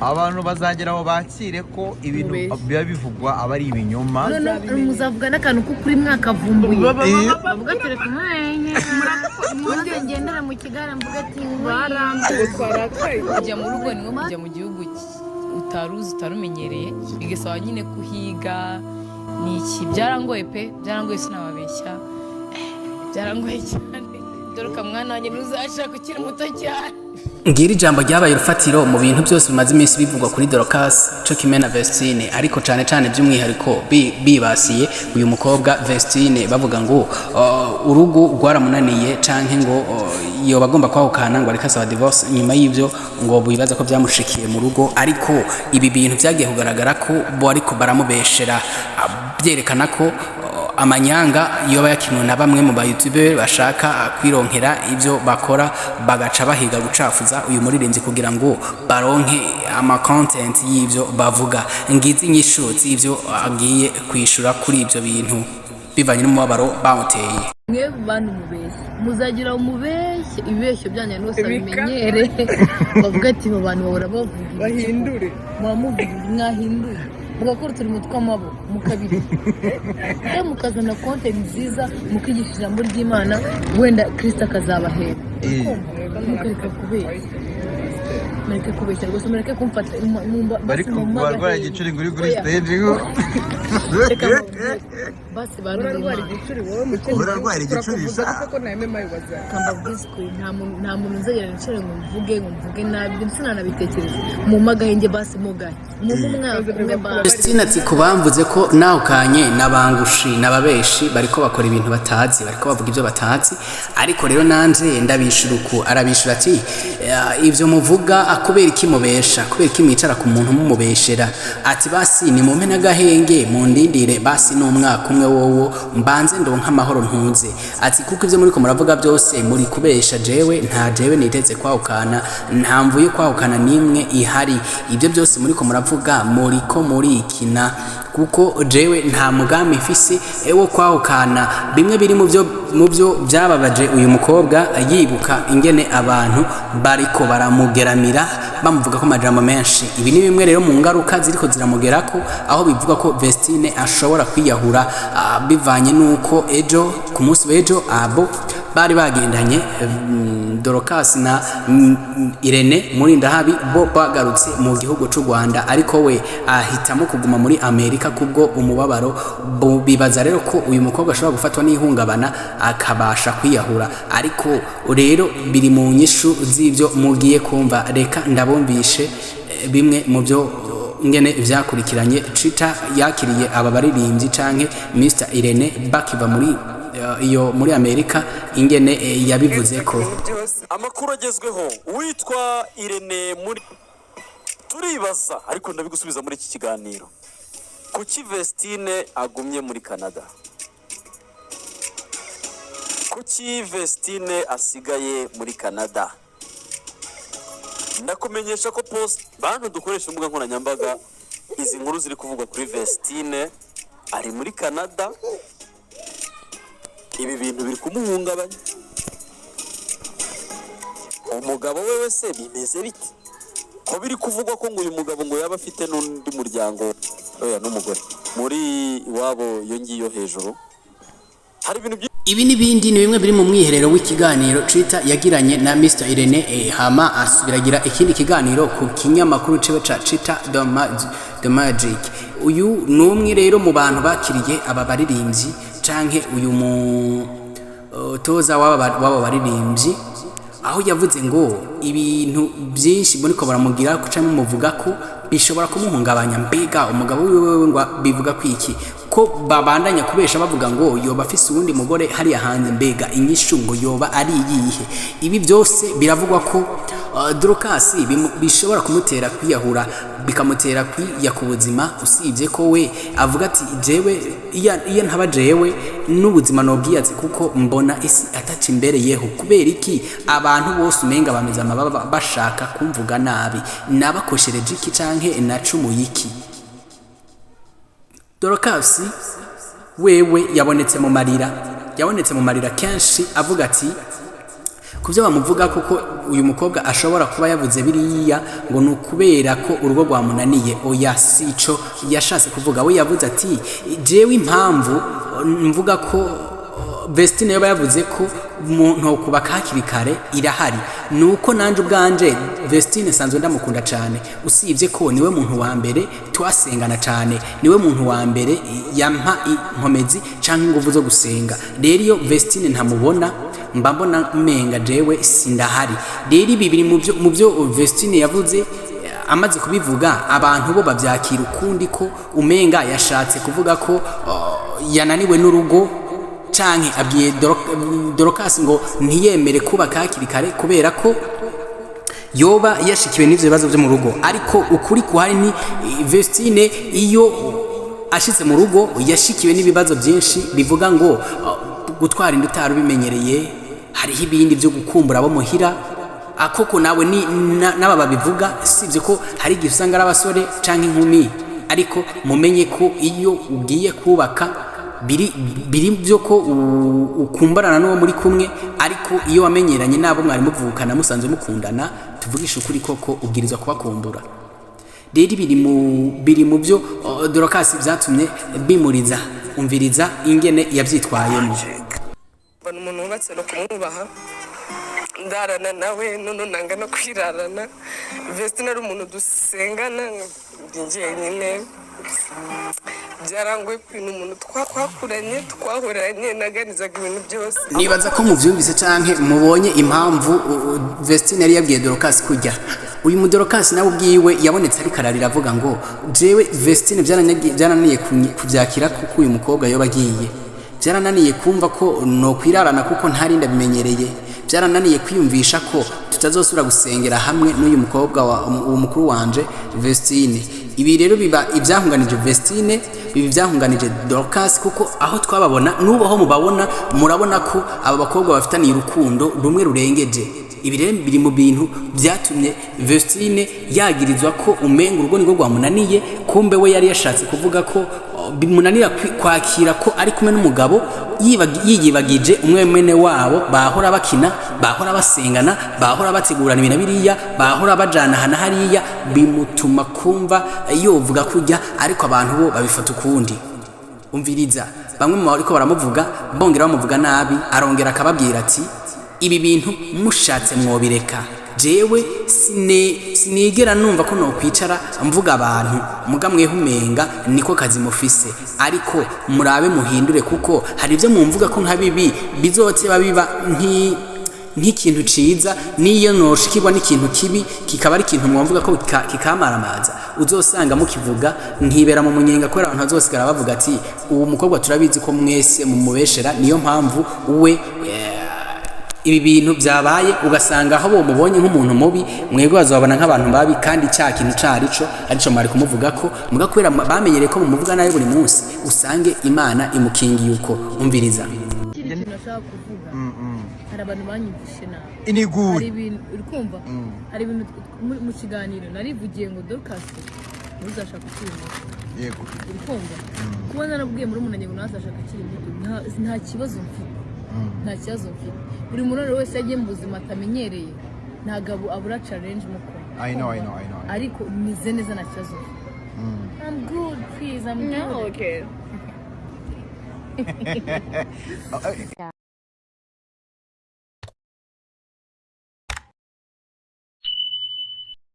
abantu bazagera aho bakire ko ibintu biba bivugwa aba ari ibinyoma. Muzavuga n'akantu ko kuri mwakavumbuye bavuga tereka mwenye ngendera mu kigara mvuga ati barambuye twarakaye kujya mu rugo ni nko kujya mu gihugu utaruzi utarumenyereye bigasaba nyine kuhiga ni iki byarangoye pe byarangoye sinababeshya byarangoye cyane dore kamwana wanjye ntuzashaka ukiri muto cyane. Ngira ijambo ryabaye urufatiro mu bintu byose bimaze iminsi bivugwa kuri Dorcas cyo kimwe na Vestine, ariko cyane cyane by'umwihariko bibasiye uyu mukobwa Vestine bavuga ngo urugo rwaramunaniye canke ngo yo bagomba kwahukana ngo ariko asaba divorce nyuma y'ivyo ngo bibaza ko byamushikiye mu rugo, ariko ibi bintu byagiye kugaragara ko bo ariko baramubeshera byerekana ko amanyanga yoba yakinwe na bamwe mu bayutube bashaka kwironkera ivyo bakora bagaca bahiga gucafuza uyu muririmbyi kugira ngo baronke ama content y'ivyo bavuga. Ngizinyishu z'ivyo agiye kwishura kuri ivyo bintu bivanye n'umubabaro bamuteye. Mwe bantu mubeshye muzagira umubeshye ibeshyo byanya nose bimenyere bavuga ati mu bantu bahora bavuga bahindure mwamuvuga mwahindure mugakora turimo tw'amabo mukabiri mukazana content nziza mukigisha ijambo ry'Imana wenda Kristo akazabahera mukareka kubeshya rwose mureke kumfata bari kubarwara igicuri nguri kuri stage basi barwara igicuri wowe urarwara igicuri ko na MMA baza kamba bwiswe nta muntu nzagera nicare ngo mvuge nabi sinanabitekereza mu magahenge basi mugaye mu mwaka umwe basi Vestine ati kubamvuze ko nahukanye nabangushi nababeshi bariko bakora ibintu batazi bariko bavuga ivyo batazi, ariko rero nanje ndabishuruku arabishura ati ivyo muvuga akubera iki mubesha kubera iki mwicara ku muntu mumubeshera ati basi ni mumpe n'agahenge mu ndindire basi n'umwaka umwe wowo mbanze ndonka amahoro ntunze ati kuko ivyo muri ko muravuga byose muri kubesha jewe nta jewe niteze kwahukana nta mvuye kwahukana nimwe ihari ibyo byose muri ko muravuga muri ko muri ikina kuko jewe nta mugambi mfise ewo kwahukana bimwe biri mu byo byababaje uyu mukobwa yibuka ingene abantu bariko baramugeramira bamuvuga ko majambo menshi. Ibi ni bimwe rero mu ngaruka ziriko ziramugerako aho bivuga ko Vestine ashobora kwiyahura bivanye nuko ejo ku munsi w'ejo abo bari bagendanye Dorcas na Irene muri ndahabi bo bagarutse mu gihugu cy'u Rwanda, ariko we ahitamo kuguma muri Amerika kubwo umubabaro. Bibaza rero ko uyu mukobwa ashobora gufatwa n'ihungabana akabasha kwiyahura, ariko rero biri mu nyishu z'ivyo mugiye kumva. Reka ndabumvishe bimwe mu byo ngene vyakurikiranye Twitter yakiriye aba baririmbyi canke Mr Irene bakiva muri Amerika ingene yabivuze ko amakuru agezweho witwa Irene muri turibaza, ariko ndabigusubiza muri iki kiganiro, kuki Vestine agumye muri Canada, kuki Vestine asigaye muri Canada. Ndakumenyesha ko post bantu dukoresha imbuga nkoranyambaga izi nkuru ziri kuvugwa kuri Vestine ari muri Canada. Ibi bintu biri kumuhungabanya. Umugabo wewe se bimeze bite ko biri kuvugwa ko ngo uyu mugabo ngo yaba afite n'undi muryango oya n'umugore muri iwabo yongiyo hejuru. Hari ibintu ibi n'ibindi ni bimwe biri mu mwiherero w'ikiganiro Twitter yagiranye na Mr Irene hama asubiragira ikindi kiganiro ku kinyamakuru ciwe ca Twitter The Magic. Uyu numwe rero mu bantu bakiriye aba baririmbyi canke uyu toza waba baririmbyi, aho yavuze ngo ibintu byinshi muri ko baramugira kuca muvuga ko bishobora kumuhungabanya. Mbega umugabo wiwe ngo bivuga kwiki ko babandanya kubesha bavuga ngo yoba afise uwundi mugore hari hanze, mbega inyishu ngo yoba ari iyihe? Ibi byose biravugwa ko Dorcas bishobora kumutera kwiyahura bikamutera kwiyakubuzima, usibye ko we avuga ati jewe iya ntaba jewe n'ubuzima nobwiyaze kuko mbona isi ataca imbereyeho. kubera iki abantu bose umenga bameze amababa bashaka kumvuga nabi, nabakoshereje iki canke nacumuye iki? Dorcas wewe yabonetse mu marira kenshi avuga ati kuvyo bamuvuga kuko uyu mukobwa ashobora kuba yavuze biriya ngo nukubera ko urugo rwamunaniye oya sico yashatse kuvuga we yavuze ati jewe impamvu mvuga ko Vestine yoba yavuze ko umuntu kubaka hakiri kare irahari nuko nanje ubwanje Vestine sanzwe ndamukunda cyane usibye ko niwe muntu wa mbere twasengana cyane niwe muntu wa mbere yampa inkomezi canke ingufu zo gusenga rero iyo Vestine ntamubona mba mbona menga jewe sindahari rero ibi biri mu byo Vestine yavuze amaze kubivuga abantu bo bavyakira ukundi ko umenga yashatse kuvuga ko yananiwe n'urugo canke abwiye Dorcas ngo ntiyemere kubaka hakiri kare kubera ko yoba yashikiwe n'ivyo bibazo byo mu rugo ariko ukuri kuhari ni Vestine iyo ashitse mu rugo yashikiwe n'ibibazo byinshi bivuga ngo gutwara inda utarubimenyereye hariho ibindi byo gukumbura abo muhira Koko nawe ni naba babivuga sivye ko hari igihe usanga ari abasore canke inkumi ariko mumenye ko iyo ugiye kubaka biri byo ko ukumbarana n'uwo muri kumwe ariko iyo wamenyeranye nabo mwari muvukana musanzwe mukundana tuvugisha ukuri koko ubwirizwa kubakumbura rero biri mu byo Dorcas byatumye bimuriza umviriza ingene yavyitwayemo bana umuntu wubatse no kumwubaha ndarana nawe none nanga no kwirarana Vestine ari umuntu dusengana njyenyine byarangoye kwintu umuntu twakuranye twahoranye naganizaga ibintu byose nibaza ko muvyumvise canke mubonye impamvu Vestine yari yabwiye Dorcas kujya uyu mudorokasi nawe ubwiwe yabonetse ari kararira avuga ngo jewe Vestine byarananiye kuvyakira kuko uyu mukobwa yoba agiye byarananiye kumva ko no kwirarana kuko ntarinda bimenyereye byarananiye kwiyumvisha ko tutazosubira gusengera hamwe n'uyu mukobwa uwo mukuru wanje Vestine ibi rero biba ibyahunganije Vestine bibi byahunganije Dorcas kuko aho twababona nubo aho mubabona murabona ko aba bakobwa bafitaniye urukundo rumwe rurengeje ibi rero biri mu bintu byatumye Vestine yagirizwa ko umenga urugo nirwo rwamunaniye kumbe we yari yashatse kuvuga ko bimunanira kwakira ko ari kumwe n'umugabo yiyibagije umwe mwene wabo bahora bakina bahora basengana bahora bategurana ibintu biriya bahora bajana hana hariya bimutuma kumva yovuga kujya ariko abantu bo babifata ukundi umviriza bamwe mu bariko baramuvuga bongera bamuvuga nabi arongera akababwira ati ibi bintu mushatse mwobireka jewe sinigera numva ko no kwicara mvuga abantu muga mwehumenga niko kazi mufise ariko murabe muhindure kuko hari ivyo mumvuga ko nka bibi bizote babiba nk'ikintu ciza niyo noshikirwa n'ikintu kibi kikaba ari ikintu mwumvuga ko kikamaramaza uzosanga mukivuga ntibera mu munyenga kwera abantu bazosigara bavuga ati uwo mukobwa turabizi ko mwese mumubeshera niyo mpamvu uwe ibi bintu byabaye ugasanga aho bo mubonye nk'umuntu mubi mwego bazobana nk'abantu babi kandi cya kintu arico mwari kumuvuga ko muga kwera bamenyereye ko mumuvuga nayo buri munsi usange Imana imukingiye uko umviriza hari abantu banyumvishe nabi iniguri hari ibintu uri kumva hari ibintu mu kiganiro narivugiye ngo Dorcas ntuzashaka ukiri yego uri kumva kuba narabwiye muri umunanye ngo ntazashaka akiri muto nta kibazo mfite nta kibazo mfite buri muntu wese yagiye mu buzima atamenyereye ntabwo abura challenge muko I know ariko nize neza nta kibazo I'm good please I'm good okay